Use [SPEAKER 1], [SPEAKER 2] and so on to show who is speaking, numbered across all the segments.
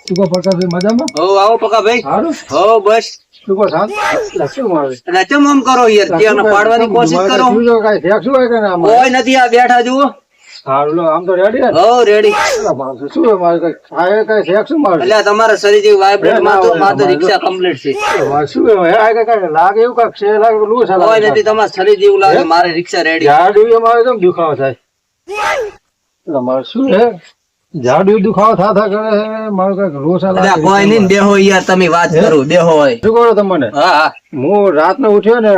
[SPEAKER 1] તું કો પ્રકાશભાઈ મજામાં?
[SPEAKER 2] હો આવો પકાભાઈ.
[SPEAKER 1] સારું.
[SPEAKER 2] હો બસ.
[SPEAKER 1] તું કો શાંત? લખ્યું મારે.
[SPEAKER 2] એટલે ચમ આમ કરો યાર, ક્યાંને પાડવાની કોશિશ કરો.
[SPEAKER 1] શું જો કાંઈ શેક શું હોય કે ના અમારે?
[SPEAKER 2] કોઈ નથી, આ બેઠા જુઓ.
[SPEAKER 1] સારું લો, આમ તો રેડી હે ને?
[SPEAKER 2] હો રેડી.
[SPEAKER 1] પેલા માણસો શું હોય મારે કાંઈ ખાય કાંઈ શેક શું મારે?
[SPEAKER 2] એટલે તમારા શરીર જેવી વાઇબ્રેટ માં તો રિક્ષા કમ્પ્લીટ છે.
[SPEAKER 1] મારે શું હોય? આ કાંઈ લાગે એવું કાંઈક છે, લાગે લૂસ છે,
[SPEAKER 2] કોઈ
[SPEAKER 1] લાગે.
[SPEAKER 2] નથી, તમારા શરીર જેવું લાગે. મારે રિક્ષા રેડી.
[SPEAKER 1] ઝાડુ મારે કેમ દુખાવો થાય? એટલે મારે શું હે? ઝાડુ દુખાવો થા કરે છે, મારે કાંઈક રોસા
[SPEAKER 2] એટલે
[SPEAKER 1] લાગે.
[SPEAKER 2] કોઈ નહીં, બેહો યાર, તમે વાત કરો, બેહો હોય.
[SPEAKER 1] શું કરો તમને?
[SPEAKER 2] હા હા.
[SPEAKER 1] હું રાતનો ઉઠ્યો ને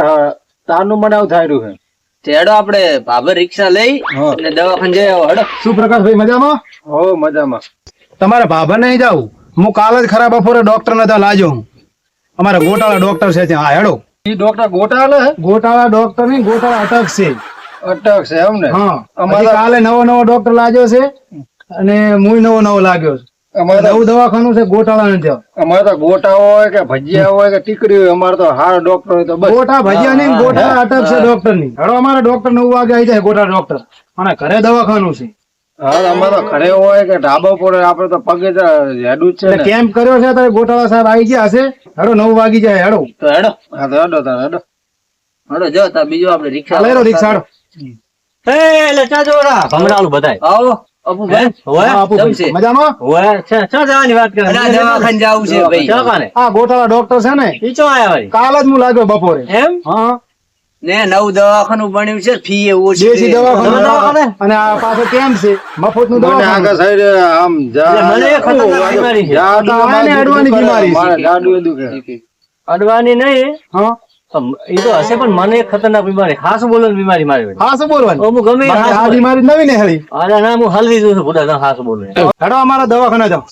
[SPEAKER 1] તારનું મને આવું થાય રહ્યું છે.
[SPEAKER 2] તેડો આપણે ભાભર રિક્ષા લઈ
[SPEAKER 1] હા.
[SPEAKER 2] અને દવાખાને જઈ આવો. હેડો.
[SPEAKER 3] શું પ્રકાશભાઈ મજામાં?
[SPEAKER 1] હો મજામાં.
[SPEAKER 3] તમારે ભાભર નહીં જાવ, હું કાલ જ ખરા બપોરે ડોક્ટર ને ત્યાં લાજો હું. અમારા ગોટાળા ડોક્ટર છે ત્યાં. હા હેડો.
[SPEAKER 1] ઈ ડોક્ટર ગોટાળા હે?
[SPEAKER 3] ગોટાળા ડોક્ટર નહીં, ગોટાળા અટક છે.
[SPEAKER 1] અટક છે એમ ને?
[SPEAKER 3] હા
[SPEAKER 1] અમારા-
[SPEAKER 3] હજી કાલે નવો ડોક્ટર લાગ્યો છે અને મુય નવો લાગ્યો છે.
[SPEAKER 1] અમારે
[SPEAKER 3] નવું દવાખાનું છે ગોટાળા ને ત્યાં.
[SPEAKER 1] અમારે તો ગોટા હોય કે ભજીયા હોય કે ટીકરી હોય, અમારે તો હાર ડોક્ટર હોય તો બસ.
[SPEAKER 3] ગોટા ભજીયા નહીં, ગોટાળા અટક છે ડોક્ટર ની. હેડો, અમારા ડોક્ટર 9 વાગે આવી જાય ગોટાળા ડોક્ટર. અને ઘરે દવાખાનું છે.
[SPEAKER 1] હા અમારે તો ઘરે હોય કે ઢાબા પર હોય, આપડે તો પગે તો હેડું જ છે
[SPEAKER 3] એટલે
[SPEAKER 1] ને.
[SPEAKER 3] કેમ્પ કર્યો છે ત્યારે ગોટાળા સાહેબ આવી ગયા હશે. હેડો 9 વાગી જાય. હેડો
[SPEAKER 2] તો હેડો.
[SPEAKER 1] હા તો હેડો તાર હેડો.
[SPEAKER 2] હેડો જો તા બીજું આપણે રિક્ષા
[SPEAKER 3] લઈ લો રિક્ષા. હેડો.
[SPEAKER 4] એટલે ચા જોરા ભમરાળું બધાય
[SPEAKER 2] આવો અપુભાઈ.
[SPEAKER 3] હા, આપો
[SPEAKER 2] કેમ
[SPEAKER 3] ભાઈ.
[SPEAKER 2] છે?
[SPEAKER 3] મજામાં?
[SPEAKER 4] ઓય ચા જવાની વાત કરે
[SPEAKER 2] અરે આ દવાખાને જાવું છે ભાઈ.
[SPEAKER 4] ચા કાને
[SPEAKER 3] આ ગોટાળા ડોક્ટર છે ને,
[SPEAKER 4] ઈ ચો આયા વળી
[SPEAKER 3] કાલ જ હું લાગ્યો બપોરે.
[SPEAKER 4] એમ
[SPEAKER 3] હા,
[SPEAKER 2] ને નવું દવાખાનું બન્યું છે, ફી એ ઓછી
[SPEAKER 3] દેશી
[SPEAKER 2] છે.
[SPEAKER 3] દવાખાનું.
[SPEAKER 4] દવાખાને?
[SPEAKER 3] અને આ પાછો કેમ છે મફત નું
[SPEAKER 1] મને આગળ
[SPEAKER 3] દવાખાનું.
[SPEAKER 1] સાઈડ આમ
[SPEAKER 4] એટલે મને એક ખતરનાક બીમારી છે.
[SPEAKER 1] જાડુ
[SPEAKER 3] આને અડવાની બીમારી છે.
[SPEAKER 1] મારે જાડુ એ દુખે.
[SPEAKER 4] અડવાની નહીં
[SPEAKER 3] હા,
[SPEAKER 4] એ તો હશે, પણ મને એક ખતરનાક બીમારી ખાસ બોલવાની બીમારી મારી વળી.
[SPEAKER 3] હા, શું બોલવાનું?
[SPEAKER 4] હું ગમે એ
[SPEAKER 3] બાકી
[SPEAKER 4] હાસ
[SPEAKER 3] આ
[SPEAKER 4] બોલું.
[SPEAKER 3] બીમારી નવી ને હેરી.
[SPEAKER 4] અરે ના હું હલવી દઉં છું ભૂડા ના હાસ બોલું
[SPEAKER 3] હેડો અમારા દવાખાના જાઓ.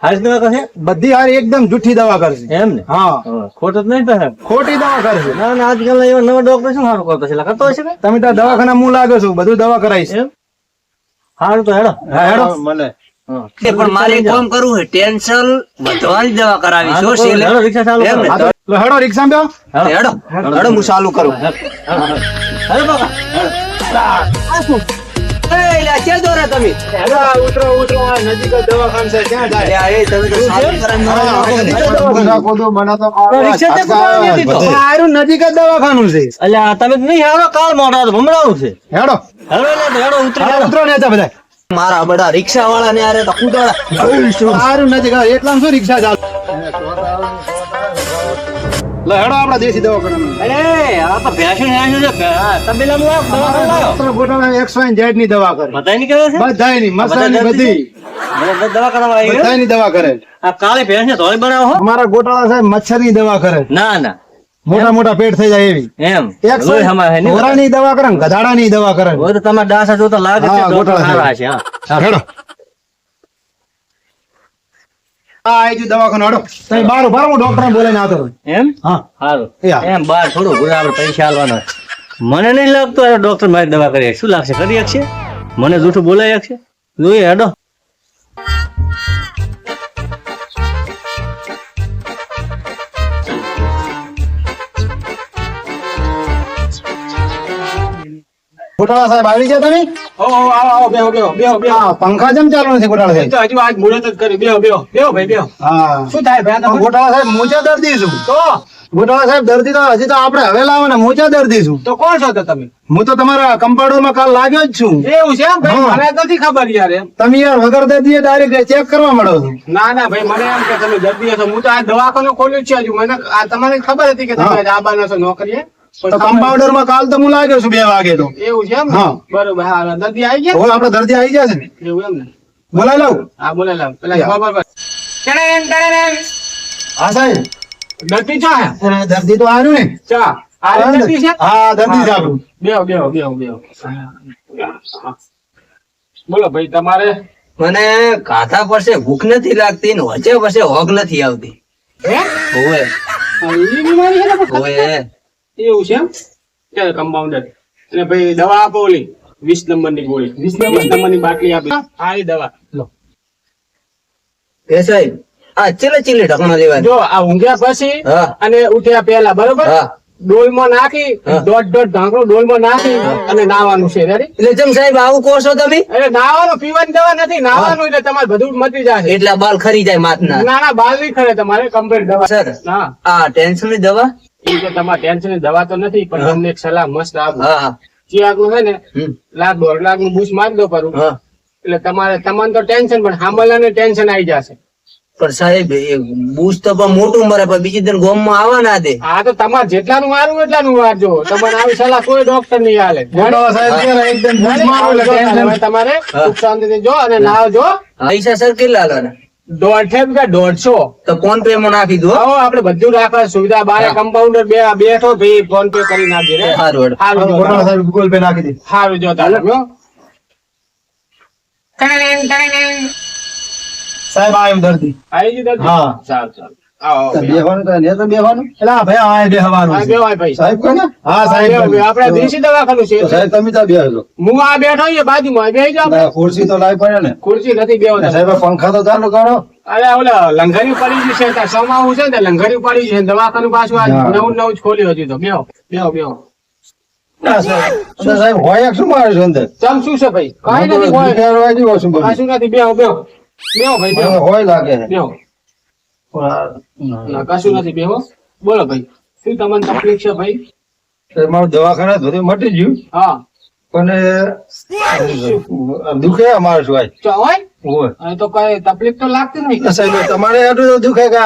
[SPEAKER 4] હાસ દવા કહે
[SPEAKER 3] બધી હારી એકદમ જુઠ્ઠી દવા કરશે.
[SPEAKER 4] એમ ને
[SPEAKER 3] હા,
[SPEAKER 4] ખોટું જ નહીં સાહેબ.
[SPEAKER 3] ખોટી દવા કરશે.
[SPEAKER 4] ના ના આજકાલ એવા નવા ડોક્ટર શું સારું કરતો છે એટલે કરતો હશે ને
[SPEAKER 3] તમે ત્યાં દવાખાના હું લાગ્યો છું, બધું દવા કરાવીશ.
[SPEAKER 4] એમ સારું તો હેડો
[SPEAKER 3] હા, હેડો.
[SPEAKER 1] મને
[SPEAKER 2] પણ મારે એક કામ કરવું છે, ટેન્શન વધવાની દવા કરાવી
[SPEAKER 4] હા,
[SPEAKER 2] છે,
[SPEAKER 4] તો
[SPEAKER 2] શેલે.
[SPEAKER 4] હેડો, રિક્ષા ચાલુ
[SPEAKER 2] એમ
[SPEAKER 4] કરો.
[SPEAKER 2] ને?
[SPEAKER 3] હા, તો હેડો રિક્ષા બેહો.
[SPEAKER 2] હેડો હેડો હું ચાલુ કરું.
[SPEAKER 4] હેડો બાબા
[SPEAKER 2] એ લ્યા, ક્યાં દોરા તમે?
[SPEAKER 3] હેડો, ઉતરો ઉતરો, આ નજીક જ દવાખાનું છે, ક્યાં જાય?
[SPEAKER 2] લ્યા, એ તમે તો ચાલુ કરીને
[SPEAKER 1] નાખો તો મને તો
[SPEAKER 4] રિક્ષા તે કુદાવાની હતી તો.
[SPEAKER 3] આ હારું નજીક જ દવાખાનું છે.
[SPEAKER 4] અલ્યા તમે તો નહીં હારો કાળ મોટા ભમરાવું છે
[SPEAKER 3] હેડો,
[SPEAKER 4] હેડો એટલે તો હેડો ઉતરી
[SPEAKER 3] હા,
[SPEAKER 4] જાઓ.
[SPEAKER 3] ઉતરો ને બધા.
[SPEAKER 2] મારા બધા રિક્ષા વાળા ને આરે તો કુદાડા.
[SPEAKER 3] હારું નજીક, હા, એટલામાં શું રિક્ષા ચાલે? લે હેડો આપડા દેશી દવાખાનાનું.
[SPEAKER 4] અરે આ તો ભેંસું ભેંસું છે હા, તબેલાનું આ દવાખાનું લાયો
[SPEAKER 3] ડોક્ટર ગોટાળા XYZ ની દવા કરે.
[SPEAKER 4] બધાય ની કરે છે
[SPEAKER 3] બધાયની, મસાની બધી.
[SPEAKER 4] બધા દવા કરવા આવી ગયા
[SPEAKER 3] બધાયની દવા કરે.
[SPEAKER 4] આ કાલે ભેંસ ને ધોળી બનાવો હો
[SPEAKER 3] અમારા ગોટાળા સાહેબ મચ્છરની દવા કરે.
[SPEAKER 4] ના ના
[SPEAKER 3] મોટા મોટા પેટ થઈ જાય એવી.
[SPEAKER 4] એમ
[SPEAKER 3] એક
[SPEAKER 4] લોહી હમાય નહીં.
[SPEAKER 3] ઘોડાની દવા કરે ને ગધાડાની દવા કરે.
[SPEAKER 4] હવે તો તમારા ડાસા જોતા લાગે છે
[SPEAKER 3] હા,
[SPEAKER 4] ડોક્ટર
[SPEAKER 3] ગોટાળા
[SPEAKER 4] સારા છે હા
[SPEAKER 3] હા, હેડો. હા, આઈ ગયું દવાખાનું, હેડો. તમે બહાર ઉભા રહો, હું ડોક્ટરને બોલાવીને આવતો રહું.
[SPEAKER 4] એમ
[SPEAKER 3] હા,
[SPEAKER 4] સારું
[SPEAKER 3] એ હા.
[SPEAKER 4] એમ બાર થોડું ઘણા આપણે પૈસા આલવાના મને નહીં લાગતું આ ડોક્ટર મારી દવા કરી શું લાગશે કરી શકશે મને જૂઠું બોલાય શકશે જોઈએ હેડો
[SPEAKER 3] ગોટાળા સાહેબ આવી ગયા તમે? હા, પંખા જેમ ચાલુ નથી ગોટાળા સાહેબ? હા. ગોટાળા સાહેબ મોચા દર્દી છું. ગોટાળા સાહેબ દર્દી તો હજી તો આપણે હવે લાવો ને, મોચા દર્દી છું.
[SPEAKER 5] તો કોણ છો તો તમે
[SPEAKER 3] હું તો તમારા કમ્પાઉન્ડર માં કાલ લાગ્યો જ છું.
[SPEAKER 5] એવું છે એમ ભાઈ
[SPEAKER 3] હા.
[SPEAKER 5] મને નથી ખબર યાર એમ
[SPEAKER 3] તમે યાર વગર દર્દીએ ડાયરેક્ટ ચેક કરવા મળો છો.
[SPEAKER 5] ના ના ભાઈ મને એમ કે તમે દર્દી છો હું તો આ દવાખાનું ખોલ્યું છે હજુ મને આ તમને ખબર હતી કે તમે આબાના છો નોકરીએ
[SPEAKER 3] તો કમ્પાઉન્ડર માં કાલ તો હું લાગ્યો છું 2 વાગે તો.
[SPEAKER 5] એવું છે એમ ને?
[SPEAKER 3] હા.
[SPEAKER 5] બરોબર હા દર્દી આવી ગયા
[SPEAKER 3] હવે આપડે દર્દી આવી ગયા છે ને,
[SPEAKER 5] એવું એમ ને
[SPEAKER 3] બોલાવી લઉં?
[SPEAKER 5] હા બોલે લાવ પેલા
[SPEAKER 3] યા.
[SPEAKER 5] બરોબર
[SPEAKER 3] હા સાહેબ,
[SPEAKER 5] દર્દી ચા હે
[SPEAKER 3] અરે દર્દી તો આવ્યું ને.
[SPEAKER 5] ચા આ દર્દી છે
[SPEAKER 3] હા, દર્દી છે આપણું.
[SPEAKER 5] બેહો બોલો ભાઈ તમારે
[SPEAKER 2] મને કાથા પડશે, ભૂખ નથી લાગતી ને વચ્ચે વચ્ચે હોગ નથી આવતી.
[SPEAKER 5] હે
[SPEAKER 2] ઓવે
[SPEAKER 5] એ બીમારી છે ને પણ
[SPEAKER 2] ઓવે.
[SPEAKER 5] એવું છે એમ ચાલ કમ્પાઉન્ડર અને ભાઈ દવા આપો ઓલી 20 નંબરની ગોળી 20 નંબરની બાટલી આપી આ ઈ દવા લો
[SPEAKER 2] એ સાહેબ આ ચીલે ચીલે ઢકણા લેવા.
[SPEAKER 5] જો આ ઊંઘ્યા પછી
[SPEAKER 2] હા
[SPEAKER 5] અને ઉઠ્યા પહેલા બરોબર
[SPEAKER 2] હા
[SPEAKER 5] ડોલમાં નાખી દોઢ ઢાંકણું ડોલમાં નાખી અને નાવાનું છે ready?
[SPEAKER 2] એટલે જેમ સાહેબ આવું કહો છો તમે
[SPEAKER 5] એટલે નાવાનું પીવાની દવા નથી નાવાનું એટલે તમારે બધું મટી જાય
[SPEAKER 2] એટલા બાલ ખરી જાય માથના
[SPEAKER 5] ના ના બાલ નહીં ખરે તમારે કમ્પ્લીટ દવા
[SPEAKER 2] સર
[SPEAKER 5] હા
[SPEAKER 2] આ ટેન્શન ની દવા
[SPEAKER 5] એ તો તમારે ટેન્શન ની દવા તો નથી પણ તમને એક સલાહ મસ્ત આપું
[SPEAKER 2] હા
[SPEAKER 5] ચિયાકનું છે ને
[SPEAKER 2] હમ.
[SPEAKER 5] 1,00,000 નું બૂસ મારી દો પરું
[SPEAKER 2] હા
[SPEAKER 5] એટલે તમારે તમને તો ટેન્શન પણ સાંભળવાને ટેન્શન આવી જશે
[SPEAKER 2] પણ સાહેબ એ બૂસ્ટ તો પણ મોટું મરે પણ બીજી દિન ગોમમાં આવવા ના દે
[SPEAKER 5] આ તો તમારે જેટલાનું મારવું એટલાનું મારજો તમારે આવી સલાહ કોઈ ડોક્ટર નહીં હાલે
[SPEAKER 3] ગોટાળા સાહેબ કે એકદમ બૂસ મારો એટલે ટેન્શન.
[SPEAKER 5] હવે તમારે સુખ શાંતિથી જો અને નાવજો
[SPEAKER 2] પૈસા સર કેટલા આલવાના
[SPEAKER 5] 150
[SPEAKER 2] તો ફોન પે માં નાખી દો
[SPEAKER 5] આવો આપણે બધું રાખવા સુવિધા બારે કમ્પાઉન્ડર બેઠો ભાઈ ફોન પે કરી નાખજે રે
[SPEAKER 2] સારું હેડો.
[SPEAKER 5] સારું જો
[SPEAKER 3] ગોટાળા સાહેબ ગૂગલ પે નાખી દે.
[SPEAKER 5] સારું જો તારે હો.
[SPEAKER 3] સાહેબ આ એમ દર્દી.
[SPEAKER 5] આવી ગયું દાદા?
[SPEAKER 3] હા.
[SPEAKER 5] ચાલ ચાલ આવો
[SPEAKER 1] તો
[SPEAKER 5] આવો.
[SPEAKER 1] બેહવાનું તો ને તો બેહવાનું.
[SPEAKER 3] એટલે આ ભાઈ આ બેહવાનું
[SPEAKER 5] આ
[SPEAKER 3] છે.
[SPEAKER 5] બેવાય ભાઈ
[SPEAKER 1] સાહેબ કોને?
[SPEAKER 3] હા સાહેબ
[SPEAKER 5] આપણે દેશી દવાખાનું છે
[SPEAKER 1] તો સાહેબ તમે ત્યાં બેહજો.
[SPEAKER 5] હું આ બેઠો એ બાજુમાં બેહી જાઓ આપણે.
[SPEAKER 1] ના, ખુરશી તો લાવી પડે ને.
[SPEAKER 5] ખુરશી નથી બેહો તમે.
[SPEAKER 1] સાહેબ આ પંખા તો ચાલુ કરો.
[SPEAKER 5] અરે ઓલા લંઘરી પડી ગઈ છે ત્યાં સમાવું છે ને લંઘરી પડી છે દવાખાનું પાછું આ
[SPEAKER 1] હા.
[SPEAKER 5] નવું નવું જ ખોલ્યું હજી તો બેહો બેહો બેહો
[SPEAKER 1] ના, સાહેબ અંદર સાહેબ હોય શું મારે છે અંદર?
[SPEAKER 5] ચમ શું છે ભાઈ કઈ નથી હોય
[SPEAKER 1] દુખિયારો હોય જેવો શું બધું.
[SPEAKER 5] કશું નથી બેહો બેહો બેહો ભાઈ બેહો
[SPEAKER 1] મને હોય લાગે છે.
[SPEAKER 5] બેહો ના કશું નથી બેહો બોલો ભાઈ શું તમને તકલીફ છે ભાઈ
[SPEAKER 1] સાહેબ, મારું દવાખાના બધું મટી ગયું
[SPEAKER 5] હા
[SPEAKER 1] પણ દુખે અમારે શું હોય?
[SPEAKER 5] ચો હોય
[SPEAKER 1] હોય.
[SPEAKER 5] અને તો કઈ તકલીફ તો લાગતી નહીં
[SPEAKER 1] તો સાહેબ તમારે આટલું તો દુખે કે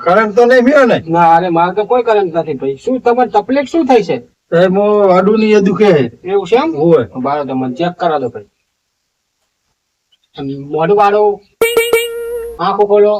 [SPEAKER 1] કરંટ તો નહીં મળ્યો ને?
[SPEAKER 5] ના અરે મારે તો કોઈ કરંટ નથી ભાઈ શું તમારી તકલીફ શું થઈ છે
[SPEAKER 1] સાહેબ હું આડું ની એ દુખે છે.
[SPEAKER 5] એવું છે એમ
[SPEAKER 1] હોય.
[SPEAKER 5] બારો તો મને ચેક કરા દો ભાઈ અને મોઢું વાળો આંખો ખોલો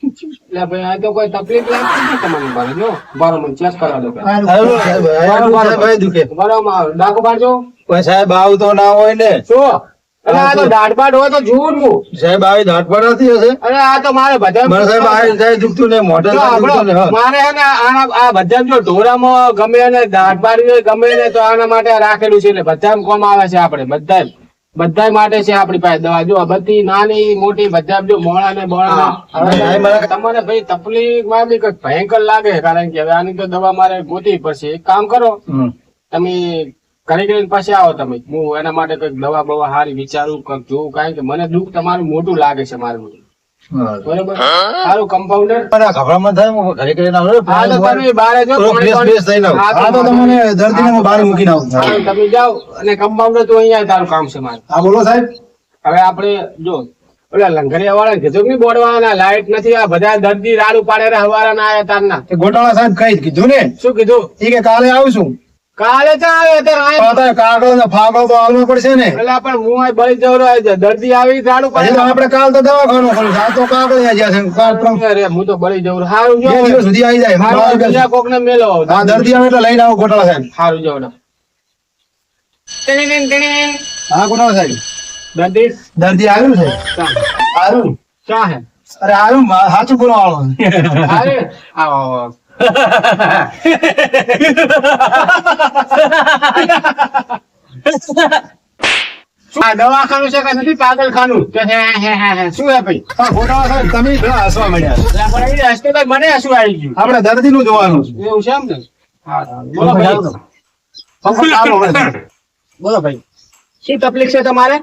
[SPEAKER 5] એટલે ભાઈ આ તો કોઈ તકલીફ લાગતી નહીં તમને બારો જો બારો મને ચેક કરા દો ભાઈ
[SPEAKER 1] સાહેબ, સાહેબ, આડું સાહેબ અહીં દુખે.
[SPEAKER 5] બરાબર ડાકો પાડજો
[SPEAKER 1] પણ સાહેબ આવું તો ના હોય ને.
[SPEAKER 5] શું અરે આ તો દાઢબાટ હોય તો જુઓ હું
[SPEAKER 1] સાહેબ આવી દાંત પડાતી હશે.
[SPEAKER 5] અરે આ તો મારે બધા
[SPEAKER 1] મારે સાહેબ આ સાહેબ દુખતું નહીં, મોઢે
[SPEAKER 5] જો
[SPEAKER 1] સાહેબ દુખતું નહીં.
[SPEAKER 5] આપણો મારે હે ને આ બધા જો ઢોરામાં ગમે ને દાઢ પાડી હોય ગમે ને તો આના માટે રાખેલું છે એટલે બધા કોમ આવે છે આપણે બધા માટે છે આપણી પાસે દવા જો આ બધી નાની મોટી બધા જો મોળા ને બોળા હવે તમારે ભાઈ તકલીફ માં બી કઈક ભયંકર લાગે કારણ કે હવે આની તો દવા મારે ગોતવી પડશે એક કામ કરો
[SPEAKER 1] હમ.
[SPEAKER 5] તમે ઘરે કરીને પછી આવો તમે હું એના માટે કઈક દવા બવા સારી વિચારું કઈક જોઉં કારણ કે મને દુઃખ તમારું મોટું લાગે છે મારું
[SPEAKER 1] હા.
[SPEAKER 5] બરોબર સારું કમ્પાઉન્ડર
[SPEAKER 1] પણ આ ગભરામણ થાય હું ઘરે કરીને આવું.
[SPEAKER 5] હા તો તમે બારે જો
[SPEAKER 1] થોડો
[SPEAKER 5] પાણી
[SPEAKER 1] ફ્રેશ થઈને આવું.
[SPEAKER 5] હા,
[SPEAKER 3] આ તો તમને દર્દીને હું બહાર મૂકીને આવું.
[SPEAKER 5] હા, તમે જાઓ અને કમ્પાઉન્ડર તો અહીંયા તારું કામ છે મારે
[SPEAKER 3] હા બોલો સાહેબ.
[SPEAKER 5] હવે આપણે જો ઓલા લંગરિયા વાળા કીધું કે નહીં બોડવાના લાઈટ નથી આ બધા દર્દી રાડું પાડે રે હવારના આયા તારના
[SPEAKER 3] એ ગોટાળા સાહેબ કઈ જ કીધું ને
[SPEAKER 5] શું કીધું
[SPEAKER 3] એ કે કાલે આવશું.
[SPEAKER 5] કાલે તો આવે અત્યારે આયા.
[SPEAKER 3] તો કાગળ ને ફાગળ તો આવવું પડશે ને.
[SPEAKER 5] એટલે પણ હું આ બળી જવરો આવી જાય દર્દી આવી રાડું
[SPEAKER 3] હજી તો
[SPEAKER 5] પાડે
[SPEAKER 3] આપણે કાલ તો દવાખાનું ખોલ્યું છે. આ તો કાગળ ત્યાં જ્યાં છે. કાલ ત્રણ-
[SPEAKER 5] અરે હું તો બળી જવરો સારું જો
[SPEAKER 3] બે દિવસ સુધી આવી જાય.
[SPEAKER 5] સારું, બીજા કોક ને મેલો
[SPEAKER 3] હા દર્દી આવે એટલે લઈને આવો ગોટાળા સાહેબ.
[SPEAKER 5] સારું જો
[SPEAKER 3] હા ગોટાળા સાહેબ
[SPEAKER 5] દર્દી
[SPEAKER 3] દર્દી આવ્યું છે.
[SPEAKER 5] ચા
[SPEAKER 3] આવ્યું.
[SPEAKER 5] ચા હે
[SPEAKER 3] અરે આવ્યું સાચું બોલો વાળો.
[SPEAKER 5] અરે આવો આવો આ દવાખાનું છે કે નથી પાગલખાનું કે હે હે હે હે શું હે ભાઈ
[SPEAKER 3] હા ગોટાળા સાહેબ તમે ઘણા હસવા મળ્યા.
[SPEAKER 5] એટલે આપણે એ હસતો તો મને હસવું આવી ગયું
[SPEAKER 3] આપણે દર્દીનું જોવાનું છે.
[SPEAKER 5] એવું છે એમ ને હા બોલો ભાઈ બોલો ભાઈ શું તકલીફ છે તમારે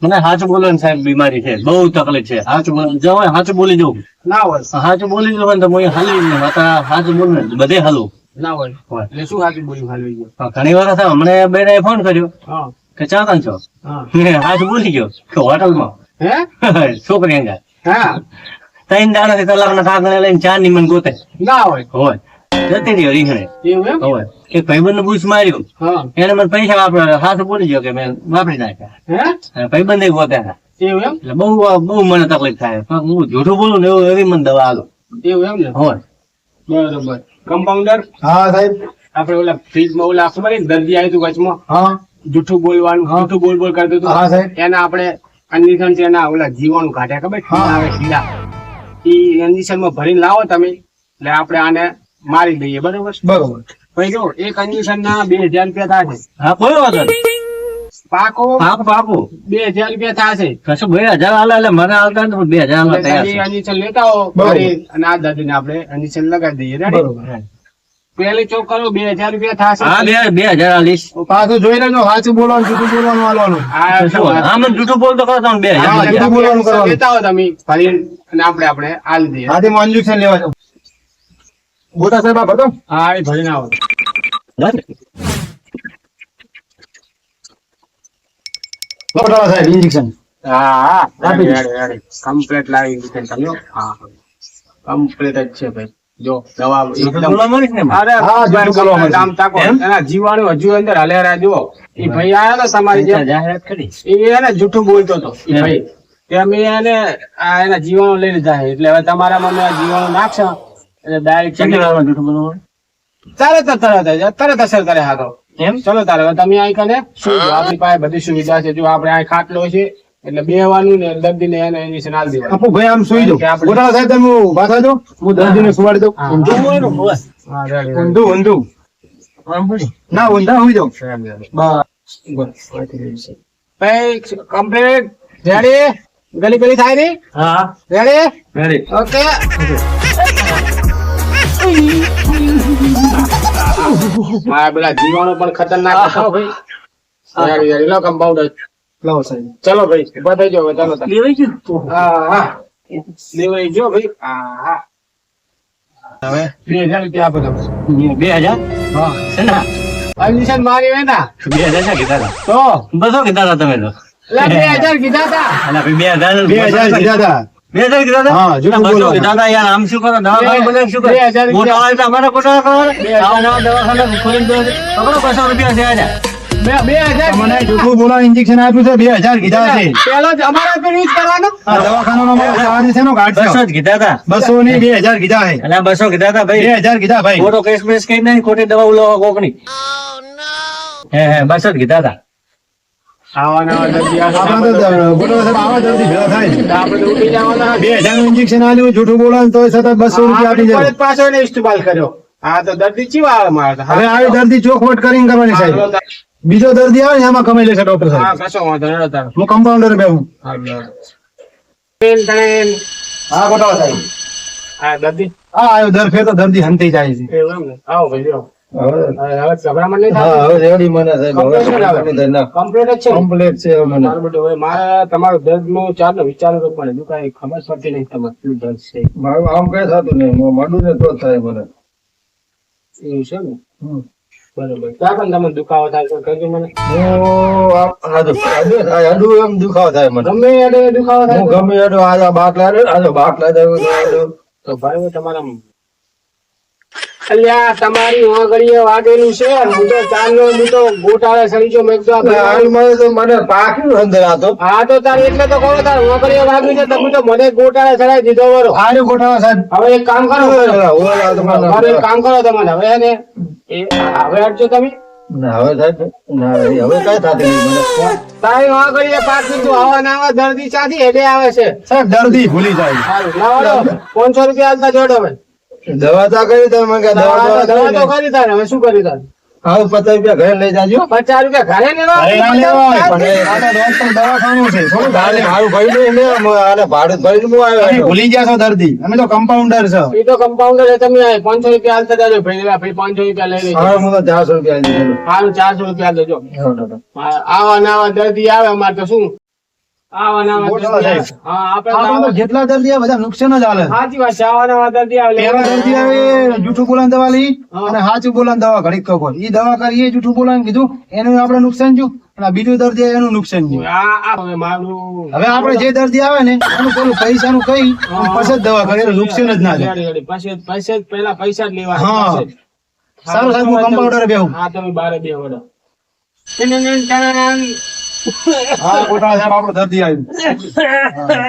[SPEAKER 4] મને સાચું બોલો ને સાહેબ બીમારી છે બહુ તકલીફ છે સાચું બોલો જવાય સાચું બોલી જવું
[SPEAKER 5] ના હોય
[SPEAKER 4] સાચું બોલી જવું ને તો હું હાલી ને માતા સાચું બોલું ને બધે હાલું
[SPEAKER 5] ના હોય
[SPEAKER 4] હોય.
[SPEAKER 5] એટલે શું સાચું બોલ્યું હાલ ગયો
[SPEAKER 4] પણ ઘણી વાર થાય મને બેને ફોન કર્યો
[SPEAKER 5] હા
[SPEAKER 4] કે ચાકન છો
[SPEAKER 5] હા
[SPEAKER 4] સાચું બોલી ગયો કે હોટલમાં
[SPEAKER 5] હે
[SPEAKER 4] છોકરી અંગા
[SPEAKER 5] હા
[SPEAKER 4] 3 દાડા કલાકના કાગળ લઈને 4 ની મને ગોતે
[SPEAKER 5] ના હોય
[SPEAKER 4] હોય જતી રહ્યો રીંગણે
[SPEAKER 5] એવું એમ
[SPEAKER 4] હોય એક ભાઈબંધ બૂસ માર્યું
[SPEAKER 5] હા
[SPEAKER 4] એને મને પૈસા વાપર્યા સાચું બોલી ગયો કે મેં વાપરી નાખ્યા
[SPEAKER 5] હે
[SPEAKER 4] અને ભાઈબંધ ગોત્યા હતા
[SPEAKER 5] એવું એમ
[SPEAKER 4] એટલે બહુ મને તકલીફ થાય પણ હું જૂઠું બોલું ને એવું એવી મને દવા આલો
[SPEAKER 5] એવું એમ ને
[SPEAKER 4] હોય
[SPEAKER 5] બરોબર કમ્પાઉન્ડર
[SPEAKER 3] હા સાહેબ.
[SPEAKER 5] આપણે ઓલા ફ્રીજમાં ઓલા ખબર છે દર્દી આવ્યું હતું વચમાં
[SPEAKER 3] હા
[SPEAKER 5] જૂઠું બોલવાનું જૂઠું બોલ કરતું હતું
[SPEAKER 3] હા સાહેબ.
[SPEAKER 5] એના આપણે કંડિશન છે એના ઓલા જીવાણું કાઢ્યા ખબર
[SPEAKER 3] હા.
[SPEAKER 5] આવે કીડા ઈ કંડિશન માં ભરીને લાવો તમે એટલે આપણે આને મારી દઈએ બરોબર
[SPEAKER 3] બરોબર.
[SPEAKER 5] ભાઈ જો એ કંડિશન ના 2000 રૂપિયા થાય છે
[SPEAKER 4] હા કોઈ વાંધો નહીં
[SPEAKER 5] પાકો
[SPEAKER 4] પાકું
[SPEAKER 5] 2000 રૂપિયા થશે.
[SPEAKER 4] કશું 2000 હાલે એટલે મને હાલતા નથી, પણ 2000 હાલવા તૈયાર
[SPEAKER 5] દાદી
[SPEAKER 4] છે.
[SPEAKER 5] અનિચલ લેતા આવો
[SPEAKER 3] બરોબર.
[SPEAKER 5] ઘરે અને આ દાદીને આપણે અનિચલ લગાડી દઈએ. રેડી?
[SPEAKER 3] બરોબર.
[SPEAKER 5] પહેલી ચોક કરો 2000 રૂપિયા થશે.
[SPEAKER 4] હા 2000 હાલીશ.
[SPEAKER 3] પાછું જોઈ લેજો, સાચું બોલવાનું જૂઠું બોલવાનું હાલવાનું.
[SPEAKER 5] આ
[SPEAKER 4] શું? હા મને જૂઠું બોલતો કરો તમે 2000
[SPEAKER 3] હા,
[SPEAKER 4] હાલીશ.
[SPEAKER 3] જૂઠું બોલવાનું કરવાનું.
[SPEAKER 5] લેતા આવો તમે ભરીને અને આપણે આલી દઈએ.
[SPEAKER 3] હાથી માં ઇન્જેક્શન લેવા જાવ. ગોટા સાહેબ આ ભરતો.
[SPEAKER 5] હા એ ભરીને આવો.
[SPEAKER 3] ગોટા સાહેબ ઇન્જેક્શન.
[SPEAKER 5] હા
[SPEAKER 3] આપી દો.
[SPEAKER 5] કમ્પ્લીટ લાવી દીધી તમે. હા કમ્પ્લીટ જ છે ભાઈ. જો દવા
[SPEAKER 4] જૂઠું
[SPEAKER 5] એકદમ
[SPEAKER 4] બોલવા મળીશ ને એમાં?
[SPEAKER 5] અરે
[SPEAKER 3] હા, જૂઠું બોલવા મળશે.
[SPEAKER 5] આમ તાકો.
[SPEAKER 4] એમ?
[SPEAKER 5] એના જીવાણુ હજુ અંદર હલેરા જુઓ. એ ભાઈ આયા હતા તમારી જેમ.
[SPEAKER 4] જાહેરાત કરી.
[SPEAKER 5] એ એને જૂઠું બોલતો હતો એ
[SPEAKER 4] એમ.
[SPEAKER 5] ભાઈ. તે અમે એને આ એના જીવાણુ લઈ લીધા છે. એટલે હવે તમારામાં મેં આ જીવાણુ નાખશો એટલે ડાયરેક્ટ
[SPEAKER 4] કેટલી વારમાં જૂઠું બોલવાનું?
[SPEAKER 5] તરત અસર કરે હા તો.
[SPEAKER 4] એમ?
[SPEAKER 5] ચલો તારે હવે તમે અહીં કને સુઈ જાઓ. આપણી પાસે બધી સુવિધા છે. જો આપણે અહીં ખાટલો છે એટલે બેહવાનું ને દર્દીને એને ઇન્જેક્શન આલી દેવાનું.
[SPEAKER 3] આપો ભાઈ આમ સુઈ જાઓ. ગોટા સાહેબ તમે ઊભા થાજો, હું દર્દીને સુવાડી દઉં.
[SPEAKER 5] હા.
[SPEAKER 3] ઊંધું હોય ને, બસ.
[SPEAKER 5] હા, રેડી, રેડી.
[SPEAKER 3] ઊંધું ઊંધું.
[SPEAKER 4] આમ બોલી.
[SPEAKER 3] ના ઊંધા સુઈ જાઓ.
[SPEAKER 5] Ready, ready.
[SPEAKER 3] બસ.
[SPEAKER 5] ભાઈ કમ્પ્લીટ રેડી. ગલી પેલી થાય નહીં.
[SPEAKER 4] હા
[SPEAKER 5] રેડી
[SPEAKER 4] ready.
[SPEAKER 5] ઓકે. હા પેલા જીવાણુ પણ ખતરનાક હતા હો ભાઈ. રેડી રેડી લો કમ્પાઉન્ડર.
[SPEAKER 3] લાવો સાહેબ.
[SPEAKER 5] ચલો ભાઈ ઉભા થઈ જાઓ હવે. ચાલો તાર.
[SPEAKER 4] લેવાઈ ગયું?
[SPEAKER 5] હા હા દેવાઈ જો ભાઈ. હા હા હવે 2000 રૂપિયા આપો તમે.
[SPEAKER 4] 2000?
[SPEAKER 5] હા
[SPEAKER 4] શેના?
[SPEAKER 5] પરમિશન મારી હોય ને
[SPEAKER 4] 2000 શા કીધા હતા?
[SPEAKER 5] તો
[SPEAKER 4] બસો કીધા હતા તમે તો.
[SPEAKER 5] એટલે 2000 કીધા હતા.
[SPEAKER 4] અલા ભાઈ
[SPEAKER 3] 2000 કીધા હતા.
[SPEAKER 4] 2000 કીધા હતા?
[SPEAKER 3] હા, જૂઠું
[SPEAKER 4] બસો
[SPEAKER 3] બોલવાનું.
[SPEAKER 4] કીધા હતા યાર. આમ શું કરો? દવાખાને બધા શું કરે?
[SPEAKER 5] 2000
[SPEAKER 4] મોટા હોય તો અમારે ગોટાળા કરવાના? આવા નવા દવાખાના ખોલીને દો છે. પકડો 200 રૂપિયા છે આજા.
[SPEAKER 5] 2000
[SPEAKER 3] મને જૂઠું બોલાવા ઇન્જેક્શન આપ્યું છે, 2000 કીધા છે.
[SPEAKER 5] પેલો જ અમારા પર યુઝ કરવાનો.
[SPEAKER 3] આ દવાખાનાનો મારો ચાર્જ છે નો કાઢશો.
[SPEAKER 4] 200 જ કીધા હતા.
[SPEAKER 3] 200 ની 2000 કીધા છે.
[SPEAKER 4] અલા 200 કીધા હતા ભાઈ.
[SPEAKER 3] 2000 કીધા ભાઈ.
[SPEAKER 4] ખોટો કેસ બેસ કઈ નહીં, ખોટી દવા ઉલાવો કોકની. હે 200 જ કીધા હતા.
[SPEAKER 5] આવા નવા દર્દી આવે.
[SPEAKER 3] આપણે તો ગોટા સાહેબ આવા દર્દી ભેગા થાય છે.
[SPEAKER 5] આપણે તો ઉઠી જવાના.
[SPEAKER 3] 2000 નું ઇન્જેક્શન આલ્યું, જૂઠું બોલાવાનું તોય છતાં 200 રૂપિયા આપી
[SPEAKER 5] આપણે
[SPEAKER 3] જાય.
[SPEAKER 5] પાછો એને ઇસ્તેમાલ કર્યો. હા તો દર્દી ચીવા આવે મારે.
[SPEAKER 3] હવે આવી દર્દી ચોખવટ કરીને કરવાની સાહેબ. બીજો દર્દી આવે ને એમાં કમાઈ લેશે ડોક્ટર
[SPEAKER 5] હા
[SPEAKER 3] સાહેબ.
[SPEAKER 5] કશો વાંધો નહીં તારે.
[SPEAKER 3] હું કમ્પાઉન્ડર બેહું. હા ગોટા સાહેબ.
[SPEAKER 5] હા દર્દી
[SPEAKER 3] હા આવ્યો દર ફેર તો દર્દી હંતી જાય છે.
[SPEAKER 5] એવું એમ ને. આવો ભાઈ જો.
[SPEAKER 3] હવે
[SPEAKER 5] હવે ગભરામણ નહીં
[SPEAKER 3] હા
[SPEAKER 5] થાય.
[SPEAKER 3] હવે રેડી મને સાહેબ. હવે
[SPEAKER 5] Complete આવે.
[SPEAKER 3] complete ના.
[SPEAKER 5] કમ્પ્લીટ જ છે ને?
[SPEAKER 3] Complete છે હવે મને.
[SPEAKER 5] મારું બેટું હવે મારે તમારું દર્દનું ચાલો વિચારો તો પણ હજુ કાંઈ ખબર પડતી નહીં તમારે શું દર્દ છે.
[SPEAKER 3] મારું આમ કઈ થતું નહીં, હું માડું ને તો જ થાય મને.
[SPEAKER 5] એવું છે ને?
[SPEAKER 3] હમ.
[SPEAKER 5] બરોબર. ક્યાં પણ તમને દુખાવો થાય તો કહેજો મને.
[SPEAKER 3] હું આડું એમ દુખાવો થાય મને.
[SPEAKER 5] ગમે એને દુખાવો થાય
[SPEAKER 3] હું
[SPEAKER 5] તો-
[SPEAKER 3] ગમે એટલો આ બાટલા રે, આ બાટલા દે.
[SPEAKER 5] તો ભાઈ હું તમારા અલ્યા તમારી વાંગડીએ વાગેલું છે. હું તો ચાંદલો હું તો ગોટાળે સડી ગયો. મેં કીધું આ ભાઈ-
[SPEAKER 3] મને તો મને પાક્યું અંદર આ તો.
[SPEAKER 5] હા તો તાર એટલે તો કહો તાર વાંગડીએ વાગ્યું છે. તમે તો મને ગોટાળે ચડાવી દીધો બરો.
[SPEAKER 3] આર્યો ગોઠાવા સાહેબ.
[SPEAKER 5] હવે એક કામ કરો.
[SPEAKER 3] ઓલા તો મને-
[SPEAKER 5] મારું એક કામ કરો તમને હવે એને હવે હટજો તમે.
[SPEAKER 3] ના, હવે સાહેબ ના, હવે કઈ થતું નહીં મને.
[SPEAKER 5] તારી વાંગડીએ પાકી તું આવા ને આવા દર્દી ચાથી હેડે આવે છે.
[SPEAKER 3] સાહેબ દર્દી ભૂલી જાય.
[SPEAKER 5] સારું લાવો 500 રૂપિયા હાલતા જોડો ભાઈ.
[SPEAKER 3] દવા તો કરી તમે મને કે
[SPEAKER 5] દવા તો
[SPEAKER 3] દવા
[SPEAKER 5] કરી તારે હવે શું કરી તારે.
[SPEAKER 3] આવું 50 રૂપિયા ઘરે લઈ જાજો.
[SPEAKER 5] 50 રૂપિયા ઘરે લેવા.
[SPEAKER 3] ઘરે ના લેવા હોય, પણ આ તો ડોક્ટર દવાખાનું છે. થોડું ગાલે મારું ભાઈ ને એને આને ભાડું ભરીને હું આવ્યો. તમે ભૂલી ગયા છો દર્દી, અમે તો કમ્પાઉન્ડર છો.
[SPEAKER 5] એ તો કમ્પાઉન્ડર છે તમે આ 500 રૂપિયા હાલતા જાજો ભાઈ. લેવા ભાઈ 500 રૂપિયા લઈ લેજો.
[SPEAKER 3] હવે હું તો 400 રૂપિયા દીધેલું.
[SPEAKER 5] હારું 400 રૂપિયા લેજો. આવા નવા દર્દી આવે અમારે તો શું આવા નવા
[SPEAKER 3] મોટા
[SPEAKER 5] દર્દી આવે.
[SPEAKER 3] સાહેબ.
[SPEAKER 5] હા આપણે
[SPEAKER 3] આપણે તો જેટલા દર્દી આવે બધા નુકસાન જ હાલે.
[SPEAKER 5] સાચી વાત છે. આવા નવા દર્દી આવે
[SPEAKER 3] પેલા દર્દી આવે જૂઠું બોલાને દવા લઈ
[SPEAKER 5] હા.
[SPEAKER 3] અને સાચું બોલાને દવા ઘડીક કકો. ઈ દવા કરી એ જૂઠું બોલાને કીધું એનું આપણે નુકસાન થયું અને આ બીજું દર્દી આવે એનું નુકસાન થયું.
[SPEAKER 5] આ હવે મારું
[SPEAKER 3] હવે આપણે જે દર્દી આવે ને એનું પેલું પૈસાનું કઈ અને પછી જ દવા કરીએ એટલે નુકસાન જ ના થાય.
[SPEAKER 5] Ready, ready. પછી જ પહેલા પૈસા જ લેવા.
[SPEAKER 3] હા.
[SPEAKER 5] પછી જ.
[SPEAKER 3] સારું સાહેબ હું કમ્પાઉન્ડરે બેહું.
[SPEAKER 5] હા તમે બારે બે વડો.
[SPEAKER 3] હા ગોટાળા સાહેબ આપણો દર્દી આવ્યું.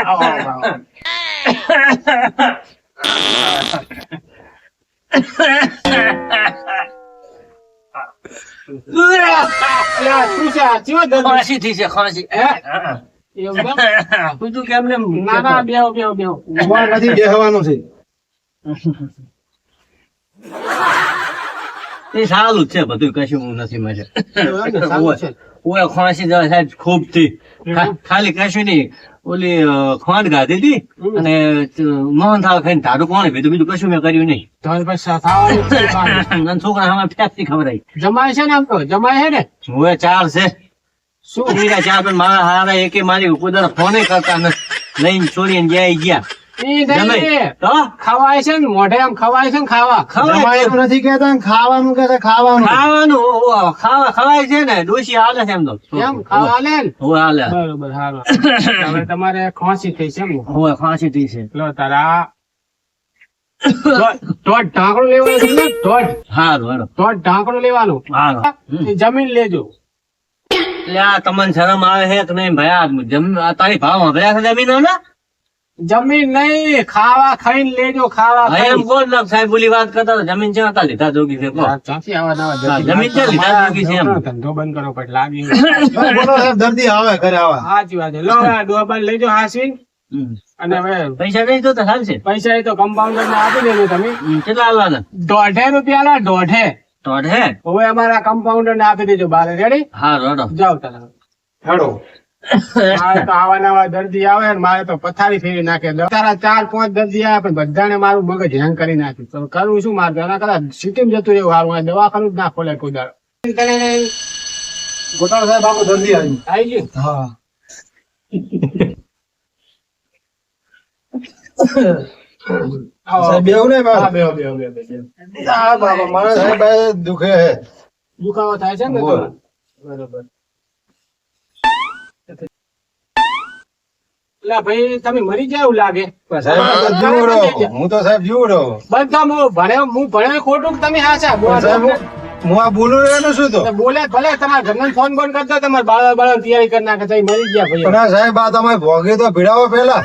[SPEAKER 5] આવો, આવો, આવો. અલ્યા, શું છે આ? ચેવો દર્દ?
[SPEAKER 4] ખાંસી થઈ છે, ખાંસી.
[SPEAKER 5] હે? એવું કેમ?
[SPEAKER 4] બીજું કેમ ને
[SPEAKER 5] ના ના બેહો બેહો બેહો.
[SPEAKER 3] ઉભા નથી બેહવાનું છે.
[SPEAKER 4] એ સારું જ છે બધું, કશું હું નથી મજા.
[SPEAKER 5] સારું છે.
[SPEAKER 4] ઓય ખોણસી દવા સાહેબ ખૂબ થી. ખાલી કશું નહીં, ઓલી ખોંડ ગાધી હતી અને મોહન થાળ ખાઈને ધારું કોણે પીધું, બીજું કશું મેં કર્યું નહીં.
[SPEAKER 5] તો પછી ખાવાનું જ છે ખાવાનું.
[SPEAKER 4] અને છોકરા આમાં ફેંકતી ખબર આવી.
[SPEAKER 5] જમાય છે ને આમ તો જમાય છે ને
[SPEAKER 4] હવે 4 છે.
[SPEAKER 5] શું
[SPEAKER 4] મીરા 4 પણ મારા હારા એકે મારી કુદર ફોને કરતા નથી. લઈને છોડીને ગયા.
[SPEAKER 5] ઈ નહીં
[SPEAKER 4] જમાય.
[SPEAKER 5] રે.
[SPEAKER 4] તો
[SPEAKER 5] ખવાય છે ને મોઢે આમ ખવાય છે ને ખાવા
[SPEAKER 4] ખવાય
[SPEAKER 3] જમાય નથી કહેતા ને ખાવાનું કે છે ખાવાનું.
[SPEAKER 4] ખાવાનું ખવાય છે ને, ડોશી હાલે છે એમ તો.
[SPEAKER 5] એમ ખાવા લે ને
[SPEAKER 4] હવે હાલે.
[SPEAKER 5] બરોબર હાલો હવે તમારે ખોસી થઈ છે એમ ને?
[SPEAKER 4] હવે ફાંસી થઈ છે.
[SPEAKER 5] લો તારા દોઢ ઢાંકણું લેવાનું છે ને?
[SPEAKER 4] હારું હેડો.
[SPEAKER 5] દોઢ ઢાંકણું લેવાનું
[SPEAKER 4] હારું.
[SPEAKER 5] એ જમીન લેજો.
[SPEAKER 4] એટલે આ તમને શરમ આવે છે કે નહીં ભાઈ? આ તારી ભાવ ભર્યા છે જમીન ના?
[SPEAKER 5] જમીન નહીં ખાવા ખાઈને લેજો ખાવા
[SPEAKER 4] એમ
[SPEAKER 5] ખાઈને.
[SPEAKER 4] કોણ લાગ સાહેબ ઓલી વાત કરતા હતા, જમીન છે હતા લીધા જોગી છે કહો.
[SPEAKER 5] ચાચી આવા નવા
[SPEAKER 4] હા, જમીન છે લીધા જોગી છે એમ.
[SPEAKER 5] ધંધો બંધ કરો પછી લાગી
[SPEAKER 3] બોલો સાહેબ, દર્દી આવે ઘરે આવે.
[SPEAKER 5] સાચી વાત છે. લો આ ડોબા લેજો હાસવીને.
[SPEAKER 4] હમ.
[SPEAKER 5] અને હવે
[SPEAKER 4] પૈસા નહીં તો ચાલશે.
[SPEAKER 5] પૈસા એ તો કમ્પાઉન્ડર ને આપી દેજો તમે.
[SPEAKER 4] કેટલા હાલવાના?
[SPEAKER 5] 1.5 રૂપિયા લા 1.5.
[SPEAKER 4] તો હે.
[SPEAKER 5] હવે અમારા કમ્પાઉન્ડર ને આપી દેજો બારે. રેડી
[SPEAKER 4] હારું હેડો.
[SPEAKER 5] જાઓ તમે.
[SPEAKER 3] હેડો.
[SPEAKER 5] મારે તો આવા નવા દર્દી આવે ને મારે તો પથારી ફેરી નાખે. તારા 4-5 દર્દી આવે પણ બધાને મારું મગજ હેંગ કરી નાખ્યું. તો કરવું શું મારે? એના કરતા સિટીમાં જતું રહેવું સારું. આ દવાખાનું જ ના ખોલે કોઈ દાડો.
[SPEAKER 3] ગોટાળા સાહેબ આખો દર્દી આવી.
[SPEAKER 5] આવી ગયું.
[SPEAKER 3] હા.
[SPEAKER 5] આવો.
[SPEAKER 3] સાહેબ બેહો ને બાપ.
[SPEAKER 5] હા, બેહો, બેહો, બેહો, બેહો.
[SPEAKER 3] આ બાબા મારા સાહેબ આ દુખે હે.
[SPEAKER 5] દુખાવો થાય છે ને?
[SPEAKER 3] બોલ.
[SPEAKER 5] બરોબર. એટલે ભાઈ તમે મરી જાય એવું લાગે.
[SPEAKER 3] સાહેબ આ તો જીવડો. હું તો સાહેબ જીવડો.
[SPEAKER 5] બધા હું ભણ્યો ખોટું કે તમે હાચા
[SPEAKER 3] પણ સાહેબ હું આ બોલું એનું શું તો?
[SPEAKER 5] બોલે ભલે તમારા ઘરના ફોન બોન કરતા તમારા બાળા તૈયારી કરી નાખે તો ઈ મરી ગયા ભાઈ.
[SPEAKER 3] પણ આ સાહેબ આ તમે ભોગે તો ભીડાવો પેલા.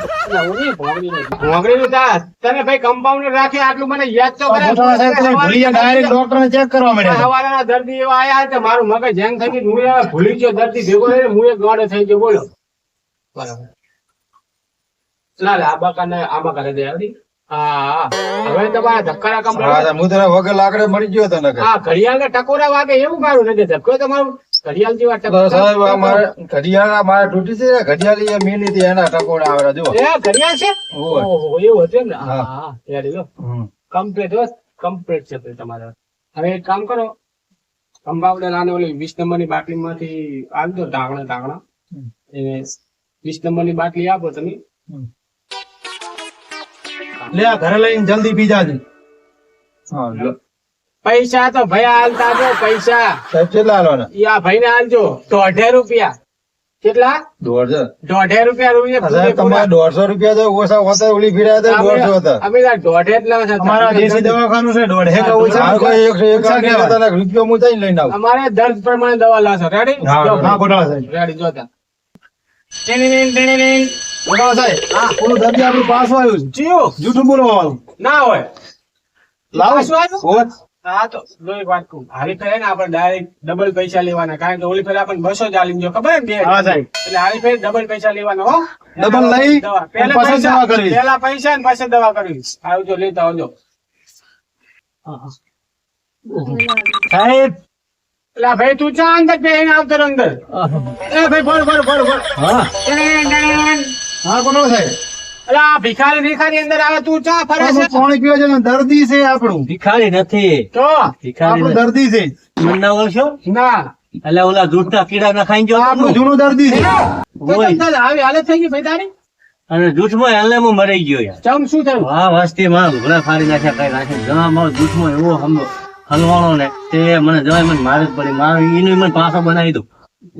[SPEAKER 5] ભોગડીનું તા તને ભાઈ કમ્પાઉન્ડર રાખે આટલું મને યાદ તો કરે.
[SPEAKER 3] ગોટાળા સાહેબ તમે ભૂલી ગયા, ડાયરેક્ટ ડોક્ટર ને ચેક કરવા માંડ્યા.
[SPEAKER 5] સવારના દર્દી એવા આયા હતા મારું મગજ હેંગ થઈ ગયું. હું હવે ભૂલી ગયો દર્દી ભેગો થઈને હું એક ગાંડો થઈ ગયો. બોલો બરાબર. ના આબા કરે દે આવડી. હા હવે તમારા ધક્કાના કામ
[SPEAKER 3] હા, સાહેબ, હું તને વગર લાકડે મળી ગયો તો નકર.
[SPEAKER 5] હા ઘડિયાળ ને ટકોરા વાગે એવું કાઢું નથી ધક્કો તમારું ઘડિયાળ જેવા
[SPEAKER 3] તો સાહેબ આ મારે ઘડિયાળ મારે તૂટી છે ને, ઘડિયાળ એ મેલી હતી એના ટકોડા આવે જો.
[SPEAKER 5] એ ઘડિયાળ છે.
[SPEAKER 3] ઓય.
[SPEAKER 5] ઓહો એવું હતું એમ ને.
[SPEAKER 3] હા.
[SPEAKER 5] હા યાર લો
[SPEAKER 3] હમ.
[SPEAKER 5] કમ્પ્લીટ હો કમ્પ્લીટ છે ભાઈ તમારે. હવે એક કામ કરો કમ્પાઉન્ડર આને ઓલી 20 નંબરની બાટલીમાંથી આપજો ઢાંકણા એને 20 નંબરની બાટલી આપો તમે.
[SPEAKER 3] લે આ ઘરે લઈને જલ્દી પી જાજે. હા લો.
[SPEAKER 5] પૈસા તો ભાઈ હાલતા જો પૈસા
[SPEAKER 3] સાહેબ કેટલા આલવાના?
[SPEAKER 5] ઈ આ ભાઈને હાલજો 1.5 રૂપિયા. કેટલા?
[SPEAKER 3] 150.
[SPEAKER 5] 1.5 રૂપિયા
[SPEAKER 3] સાહેબ તમારે 150 રૂપિયા તો ઓછા હોતા ઓલી ફીર્યા તો 150 હતા.
[SPEAKER 5] અમે 1.5 જ લાવ્યા છે.
[SPEAKER 3] અમારા દેશી દવાખાનું છે 150 કે ઓછા. મારે કોઈ 101 રૂપિયા હું જઈને લઈને આવું.
[SPEAKER 5] અમારે દર્દ પ્રમાણે દવા લાવશો. રેડી?
[SPEAKER 3] હા ગોટાળા સાહેબ.
[SPEAKER 5] રેડી જોતા. ટીણીણીણ.
[SPEAKER 3] ગોટાળા સાહેબ હા ઓલું દર્દી આપણું પાછું આવ્યું છે.
[SPEAKER 5] જીઓ
[SPEAKER 3] જૂઠું બોલવાનું.
[SPEAKER 5] ના હોય.
[SPEAKER 3] લાવો.
[SPEAKER 5] પાછું આવ્યું?
[SPEAKER 3] હોત.
[SPEAKER 5] હા તો જો એક વાત કહું. હારી ફેરે ને આપણે ડાયરેક્ટ ડબલ પૈસા લેવાના. કારણ કે ઓલી ફેરે આપણને 200 જ આલીને જો ખબર ને બે.
[SPEAKER 3] હા સાહેબ.
[SPEAKER 5] એટલે હારી ફેરે ડબલ પૈસા લેવાના હો.
[SPEAKER 3] ડબલ લઈ
[SPEAKER 5] દવા.
[SPEAKER 3] અને
[SPEAKER 5] પહેલા
[SPEAKER 3] પછી
[SPEAKER 5] પૈસા
[SPEAKER 3] દવા કરવી.
[SPEAKER 5] પહેલા પૈસા ને પછી દવા કરવી. આવજો લેતા આવજો.
[SPEAKER 4] સાહેબ.
[SPEAKER 5] એટલે આ ભાઈ તું ચા અંદર બેહીને આવતો રહો અંદર. એ ભાઈ બોલ બોલ બોલ બોલ.
[SPEAKER 4] હા.
[SPEAKER 3] હા ગોટાળા સાહેબ.
[SPEAKER 5] એટલે આ ભિખારી અંદર આવે તું ચા ફરે છે.
[SPEAKER 3] આપણું પાણી પીવા છે ને દર્દી છે આપણું.
[SPEAKER 4] ભિખારી નથી.
[SPEAKER 5] તો
[SPEAKER 4] ભિખારી
[SPEAKER 3] આપણું
[SPEAKER 4] નથી.
[SPEAKER 3] દર્દી છે.
[SPEAKER 4] મને ના ઓળખો?
[SPEAKER 5] ના
[SPEAKER 4] એટલે ઓલા દૂધના કીડા ના ખાઈ ગયો
[SPEAKER 3] આપણું જૂનું દર્દી છે.
[SPEAKER 4] ઓય.
[SPEAKER 5] આવી હાલત થઈ ગઈ ભાઈ તારી.
[SPEAKER 4] અને જૂઠમાં હાલે હું મરી ગયો યાર.
[SPEAKER 5] ચમ શું થયું?
[SPEAKER 4] વાહ વાસ્તી માં ઘોડા ફાડી નાખ્યા કઈ નાખ્યા જવા મારો જૂઠમાં એવો હલવાણો ને તે મને જવાય મને મારે જ પડી મારો એનું મને પાછો બનાવી દો.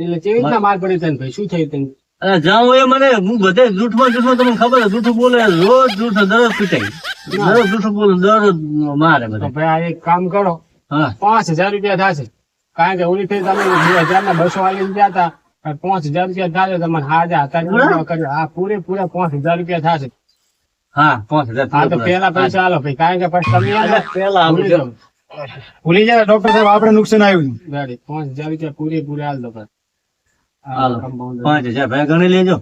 [SPEAKER 5] એટલે કેવી રીતના માર પડી તને ભાઈ શું થયું તને?
[SPEAKER 4] અને જાઉં એ મને હું બધે જૂઠમાં તમને ખબર છે જૂઠું બોલે રોજ જૂઠ દરરોજ પીટાઈ દરરોજ જૂઠું બોલે દરરોજ મારે
[SPEAKER 5] તો
[SPEAKER 4] બધા.
[SPEAKER 5] ભાઈ આ એક કામ કરો
[SPEAKER 4] હા
[SPEAKER 5] 5,000 રૂપિયા થશે. કારણ કે ઓલી ફેર તમે 2,000 ના 200 વાળી ગયા હતા 5,000 રૂપિયા થશે તમારે હાજા હતા કર્યો. હા પૂરેપૂરા 5,000 રૂપિયા થશે.
[SPEAKER 4] હા 5,000.
[SPEAKER 5] હા તો પેલા પૈસા આલો ભાઈ કારણ કે પછી તમે
[SPEAKER 4] પેલા
[SPEAKER 5] ભૂલી જાઓ.
[SPEAKER 3] ભૂલી જાય ડોક્ટર સાહેબ આપણે નુકસાન આવ્યું.
[SPEAKER 5] ગાડી 5,000 રૂપિયા પૂરેપૂરા આલ દો ભાઈ.
[SPEAKER 4] હાલો 5,000 ભાઈ ગણી લેજો.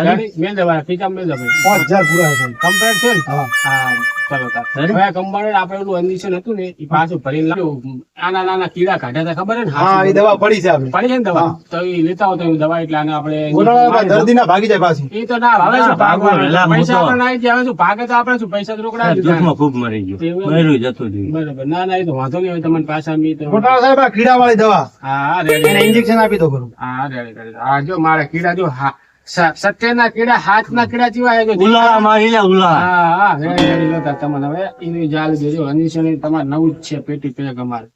[SPEAKER 5] ગાડી મેલ દો ભાઈ પીકા મેલ દો ભાઈ.
[SPEAKER 3] 5,000 પૂરા છે.
[SPEAKER 5] કમ્પ્લેટ છે ને? હા ચલો તાર. હવે કંપાઉન્ડર આપણે પેલું injection હતું ને એ પાછું ભરીને લાવ્યો. નાના નાના કીડા કાઢ્યા હતા ખબર હે ને
[SPEAKER 3] હા એ દવા પડી છે આપણે
[SPEAKER 5] પડી છે ને દવા તો એ લેતા હોતો એ દવા એટલે આને આપણે
[SPEAKER 3] ગોળામાં દર્દી ના ભાગી જાય પાછી
[SPEAKER 5] એ તો ના હવે શું ભાગવાનું?
[SPEAKER 4] પેલા
[SPEAKER 5] પૈસા
[SPEAKER 4] મોટો.
[SPEAKER 5] આપણે ના આવી ગયા, હવે શું ભાગે તો આપણે શું પૈસા તો રોકડા જ દીધા.
[SPEAKER 4] દુઃખમાં ખૂબ મરી ગયો મર્યું જતું રહ્યું
[SPEAKER 5] બરાબર ના ના એ તો વાંધો નહીં. હવે તમને પાછા મી તો
[SPEAKER 3] ગોટાળા સાહેબ આ કીડા વાળી દવા
[SPEAKER 5] હા
[SPEAKER 3] એને
[SPEAKER 5] રેડી
[SPEAKER 3] ઇન્જેક્શન આપી દો ખરું
[SPEAKER 5] હા રેડી હા જો મારા કીડા જો હા સત્યના કીડા હાથના કીડા જેવા છે જો.
[SPEAKER 4] ઉલાળા મારી લે ઉલાળા
[SPEAKER 5] હા હા રેડી રેડી લો તાર તમને હવે એની જાળ દેજો. injection એ તમારે નવું જ છે પેટી પેક અમારે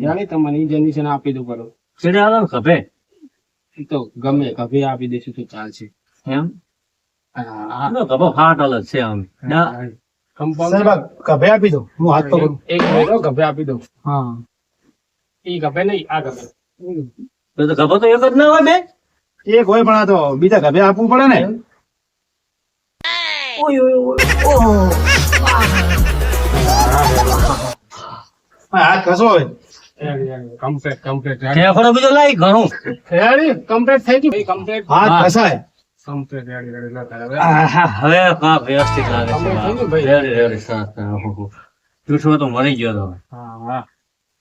[SPEAKER 5] જાણી તમને ઈ જ injection આપી દઉં કરો.
[SPEAKER 4] છેડે આલો ને ખભે
[SPEAKER 5] એ તો ગમે કભી આપી દેશું તો ચાલશે.
[SPEAKER 4] એમ
[SPEAKER 5] હા
[SPEAKER 4] આનો ખભો ફાટેલ જ છે આમ
[SPEAKER 5] હા કમ્પાઉન્ડ
[SPEAKER 3] સાહેબ આ કભે આપી દો હું હાથ તો કરું
[SPEAKER 5] એક મહિનો ગભે આપી દઉં.
[SPEAKER 3] હા
[SPEAKER 5] ઈ ગભે નહીં આ ગભે.
[SPEAKER 4] તો ખભો તો એક જ ના હોય બે
[SPEAKER 3] એક હોય પણ આ તો બીજા કભે આપવું પડે ને હા, હાથ કસો હવે
[SPEAKER 5] કમ્પ્લીટ કમ્પ્લીટ
[SPEAKER 4] ઠેકડો બીજો લાઈ ઘણું
[SPEAKER 5] રેડી કમ્પ્લીટ થઈ ગયું કમ્પ્લીટ
[SPEAKER 3] હાથ કસાય
[SPEAKER 5] કમ્પ્લીટ રેડી રેડી લો તાર હવે
[SPEAKER 4] આહા, હવે કાં વ્યવસ્થિત લાગે છે
[SPEAKER 5] કમ્પ્લીટ થઈ ગયું ભાઈ.
[SPEAKER 4] રેડી રેડી સરસ ઓહો. જૂઠું તો મરી ગયો તો
[SPEAKER 5] હા હા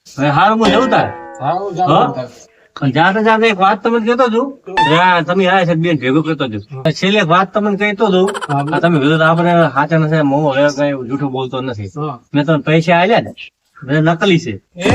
[SPEAKER 4] હવે હારું હું જવું તાર
[SPEAKER 5] હારું
[SPEAKER 4] હા?
[SPEAKER 5] જાઓ તાર.
[SPEAKER 4] પણ જાતે જાતે એક વાત તમને કહેતો છું હા, તમે આયા છે બેન ભેગું કહેતો છું છેલ્લે એક વાત તમને કહેતો છું આ તમે કીધું તો આપણે સાચા નથી હું હવે કઈ જૂઠું બોલતો નથી
[SPEAKER 5] હા
[SPEAKER 4] મેં તમને પૈસા આલ્યા ને મેં નકલી છે
[SPEAKER 5] એ